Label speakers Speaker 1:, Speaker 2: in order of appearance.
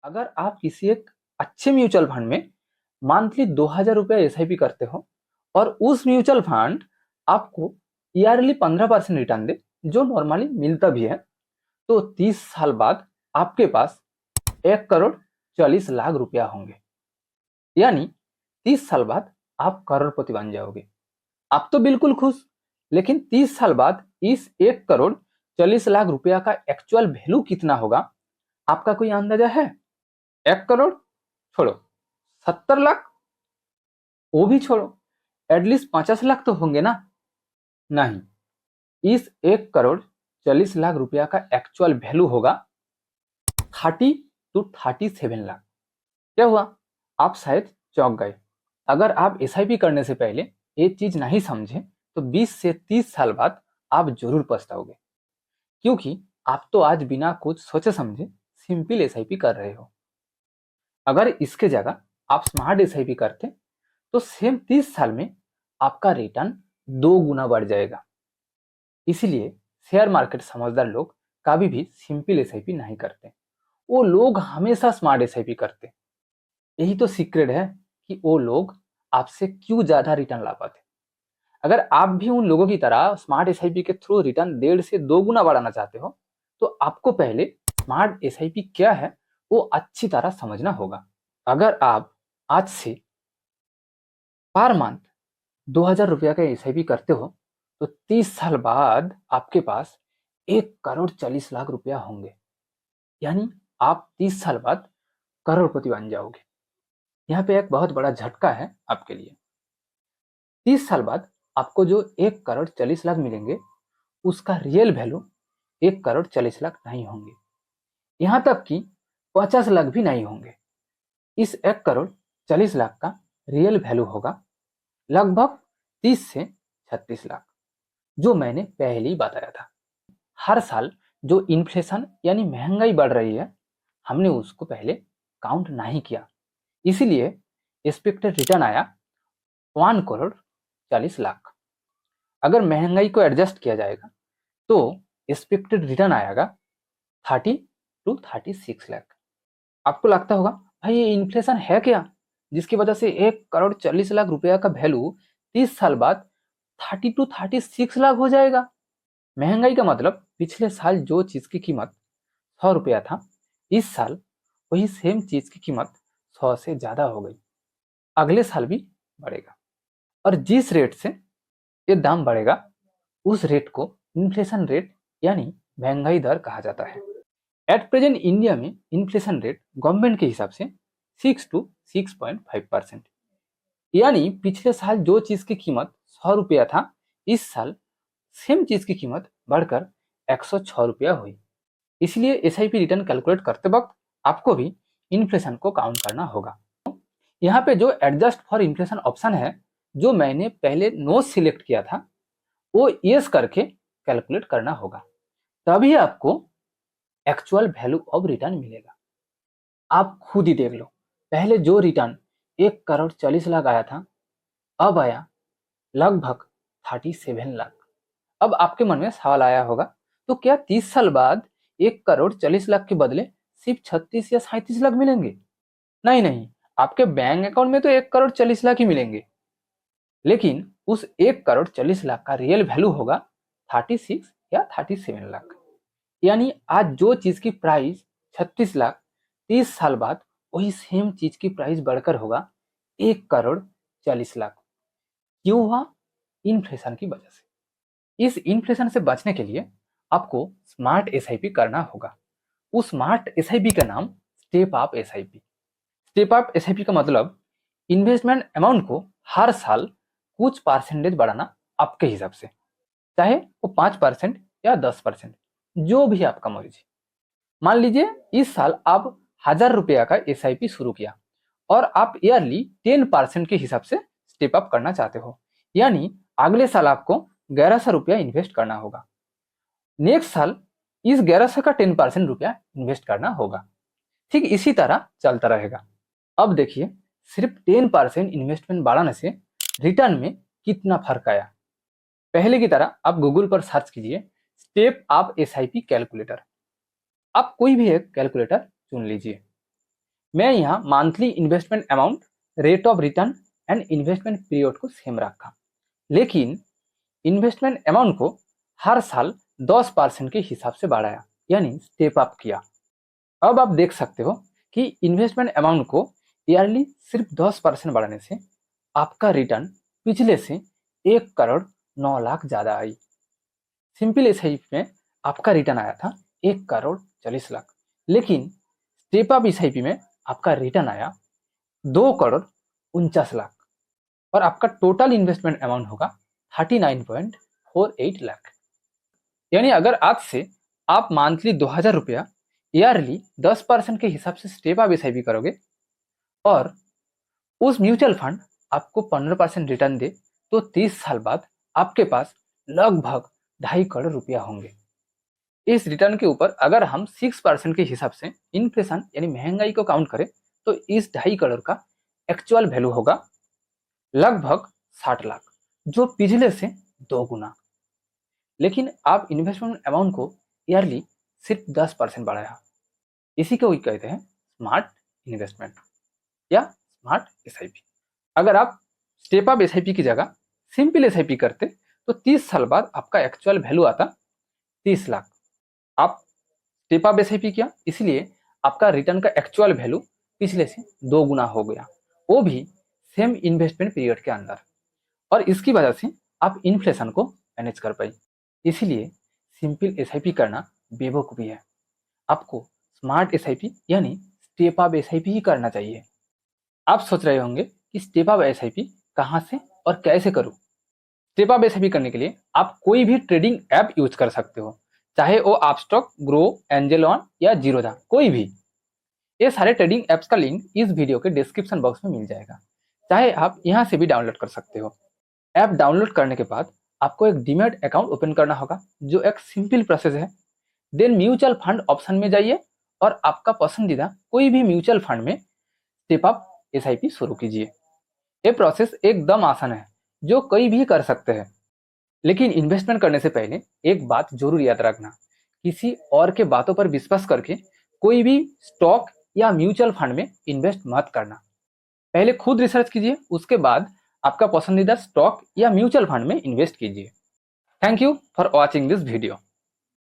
Speaker 1: अगर आप किसी एक अच्छे म्यूचुअल फंड में मंथली 2,000 रुपया एसआईपी करते हो और उस म्यूचुअल फंड आपको ईयरली 15% रिटर्न दे, जो नॉर्मली मिलता भी है, तो 30 साल बाद आपके पास 1,40,00,000 रुपया होंगे। यानी 30 साल बाद आप करोड़पति बन जाओगे। आप तो बिल्कुल खुश, लेकिन 30 साल बाद इस 1,40,00,000 रुपया का एक्चुअल वैल्यू कितना होगा, आपका कोई अंदाजा है? 1 करोड़ छोड़ो, 70 लाख, वो भी छोड़ो, एटलीस्ट 50 लाख तो होंगे ना? नहीं, इस 1,40,00,000 रुपया का एक्चुअल वैल्यू होगा 30 to 37 लाख। क्या हुआ? आप शायद चौंक गए। अगर आप एसआईपी करने से पहले ये चीज नहीं समझे तो 20 से 30 साल बाद आप जरूर पछताओगे, क्योंकि आप तो आज बिना कुछ सोचे समझे सिंपल एसआईपी कर रहे हो। अगर इसके जगह आप स्मार्ट एसआईपी करते तो सेम 30 साल में आपका रिटर्न 2 गुना बढ़ जाएगा। इसलिए शेयर मार्केट समझदार लोग कभी भी सिंपल एसआईपी नहीं करते, वो लोग हमेशा स्मार्ट एसआईपी करते। यही तो सीक्रेट है कि वो लोग आपसे क्यों ज्यादा रिटर्न ला पाते। अगर आप भी उन लोगों की तरह स्मार्ट एसआईपी के थ्रू रिटर्न 1.5 से 2 गुना बढ़ाना चाहते हो, तो आपको पहले स्मार्ट एसआईपी क्या है वो अच्छी तरह समझना होगा। अगर आप आज से पर मंथ 2,000 रुपया का एसआईपी करते हो तो 30 साल बाद आपके पास 1,40,00,000 रुपया होंगे। यानी आप 30 साल बाद करोड़पति बन जाओगे। यहाँ पे एक बहुत बड़ा झटका है आपके लिए। 30 साल बाद आपको जो 1,40,00,000 मिलेंगे उसका रियल वैल्यू 1,40,00,000 नहीं होंगे, यहाँ तक कि 50 लाख भी नहीं होंगे। इस 1,40,00,000 का रियल वैल्यू होगा लगभग 30 से 36 लाख, जो मैंने पहले ही बताया था। हर साल जो इन्फ्लेशन यानी महंगाई बढ़ रही है, हमने उसको पहले काउंट नहीं किया, इसीलिए एक्सपेक्टेड रिटर्न आया 1,40,00,000। अगर महंगाई को एडजस्ट किया जाएगा तो एक्सपेक्टेड रिटर्न आएगा 30 to 36 लाख। आपको लगता होगा भाई ये इन्फ्लेशन है क्या, जिसकी वजह से 1,40,00,000 रुपया का वैल्यू 30 साल बाद 30 to 36 लाख हो जाएगा। महंगाई का मतलब पिछले साल जो चीज की कीमत 100 रुपया था, इस साल वही सेम चीज की कीमत 100 से ज्यादा हो गई। अगले साल भी बढ़ेगा, और जिस रेट से ये दाम बढ़ेगा उस रेट को इन्फ्लेशन रेट यानी महंगाई दर कहा जाता है। एट प्रेजेंट इंडिया में इन्फ्लेशन रेट गवर्नमेंट के हिसाब से 6 to 6.5%। यानी पिछले साल जो चीज की कीमत 100 रुपया था, इस साल सेम चीज की कीमत बढ़कर 106 रुपया हुई। इसलिए एसआईपी रिटर्न कैलकुलेट करते वक्त आपको भी इन्फ्लेशन को काउंट करना होगा। यहाँ पे जो एडजस्ट फॉर इन्फ्लेशन ऑप्शन है, जो मैंने पहले नो सिलेक्ट किया था, वो यस करके कैलकुलेट करना होगा, तभी आपको एक्चुअल वैल्यू ऑफ रिटर्न मिलेगा। आप खुद ही देख लो, पहले जो रिटर्न 1,40,00,000 आया था, अब आया लगभग 37 लाख। अब आपके मन में सवाल आया होगा, तो क्या 30 साल बाद 1,40,00,000 के बदले सिर्फ 36 या 37 लाख मिलेंगे? नहीं नहीं, आपके बैंक अकाउंट में तो 1,40,00,000 ही मिलेंगे, लेकिन उस 1,40,00,000 का रियल वैल्यू होगा 36 या 37 लाख। यानी आज जो चीज की प्राइस 36 लाख, 30 साल बाद वही सेम चीज की प्राइस बढ़कर होगा 1,40,00,000। क्यों हुआ? इन्फ्लेशन की वजह से। इस इन्फ्लेशन से बचने के लिए आपको स्मार्ट एसआईपी करना होगा। उस स्मार्ट एसआईपी का नाम step up SIP. Step up SIP का मतलब इन्वेस्टमेंट अमाउंट को हर साल कुछ परसेंटेज बढ़ाना आपके हिसाब से, चाहे वो 5% या 10%, जो भी आपका मर्जी। मान लीजिए इस साल आप 1,000 रुपया का एसआईपी शुरू किया और आप ईयरली 10% के हिसाब से स्टेप अप करना चाहते हो, यानी अगले साल आपको 1,100 रुपया इन्वेस्ट करना होगा। नेक्स्ट साल इस 1,100 का 10% रुपया इन्वेस्ट करना होगा। ठीक इसी तरह चलता रहेगा। अब देखिए, सिर्फ 10% इन्वेस्टमेंट बढ़ाने से रिटर्न में कितना फर्क आया। पहले की तरह आप गूगल पर सर्च कीजिए स्टेप अप एसआईपी कैलकुलेटर। आप कोई भी एक कैलकुलेटर चुन लीजिए। मैं यहाँ monthly investment amount, rate of return and investment period को सेम रखा, लेकिन इन्वेस्टमेंट अमाउंट को हर साल 10% के हिसाब से बढ़ाया, यानी स्टेप अप किया। अब आप देख सकते हो कि इन्वेस्टमेंट अमाउंट को ईयरली सिर्फ 10% बढ़ाने से आपका रिटर्न पिछले से 1,09,00,000 ज्यादा आई। सिंपल एसआईपी में आपका रिटर्न आया था 1,40,00,000, लेकिन स्टेप अप एसआईपी में आपका रिटर्न आया 2,49,00,000 और आपका टोटल इन्वेस्टमेंट अमाउंट होगा 39.48 लाख। यानी अगर आज से आप मंथली 2,000 रुपया ईयरली 10% के हिसाब से स्टेप अप एसआईपी करोगे और उस म्यूचुअल फंड आपको 15% रिटर्न दे, तो 30 साल बाद आपके पास लगभग 2.5 करोड़ रुपया होंगे। इस रिटर्न के ऊपर अगर हम 6% के हिसाब से इन्फ्लेशन यानी महंगाई को काउंट करें, तो इस 2.5 करोड़ का एक्चुअल वैल्यू होगा लगभग 60 लाख, जो पिछले से 2 गुना। लेकिन आप इन्वेस्टमेंट अमाउंट को ईयरली सिर्फ 10% बढ़ाया। इसी को कहते हैं स्मार्ट इन्वेस्टमेंट या स्मार्ट एसआईपी। अगर आप स्टेप अप एसआईपी की जगह सिंपल एसआईपी करते, तो 30 साल बाद आपका एक्चुअल वैल्यू आता 30 लाख। आप स्टेप अप एसआईपी किया, इसलिए आपका रिटर्न का एक्चुअल वैल्यू पिछले से 2 गुना हो गया, वो भी सेम इन्वेस्टमेंट पीरियड के अंदर। और इसकी वजह से आप इन्फ्लेशन को मैनेज कर पाई। इसीलिए सिंपल एसआईपी करना बेवकूफ़ी है। आपको स्मार्ट एसआईपी यानी स्टेप अप एसआईपी ही करना चाहिए। आप सोच रहे होंगे कि स्टेप अप एसआईपी कहाँ से और कैसे करूं? स्टेप अप एसआईपी करने के लिए आप कोई भी ट्रेडिंग ऐप यूज कर सकते हो, चाहे वो अपस्टॉक, ग्रो, एंजल वन या जीरोधा, कोई भी। ये सारे ट्रेडिंग ऐप्स का लिंक इस वीडियो के डिस्क्रिप्शन बॉक्स में मिल जाएगा, चाहे आप यहाँ से भी डाउनलोड कर सकते हो। ऐप डाउनलोड करने के बाद आपको एक डीमैट अकाउंट ओपन करना होगा, जो एक सिंपल प्रोसेस है। देन म्यूचुअल फंड ऑप्शन में जाइए और आपका पसंदीदा कोई भी म्यूचुअल फंड में स्टेप अप एसआईपी शुरू कीजिए। ये प्रोसेस एकदम आसान है, जो कोई भी कर सकते हैं। लेकिन इन्वेस्टमेंट करने से पहले एक बात जरूर याद रखना, किसी और के बातों पर विश्वास करके कोई भी स्टॉक या म्यूचुअल फंड में इन्वेस्ट मत करना। पहले खुद रिसर्च कीजिए, उसके बाद आपका पसंदीदा स्टॉक या म्यूचुअल फंड में इन्वेस्ट कीजिए। Thank you for watching this video.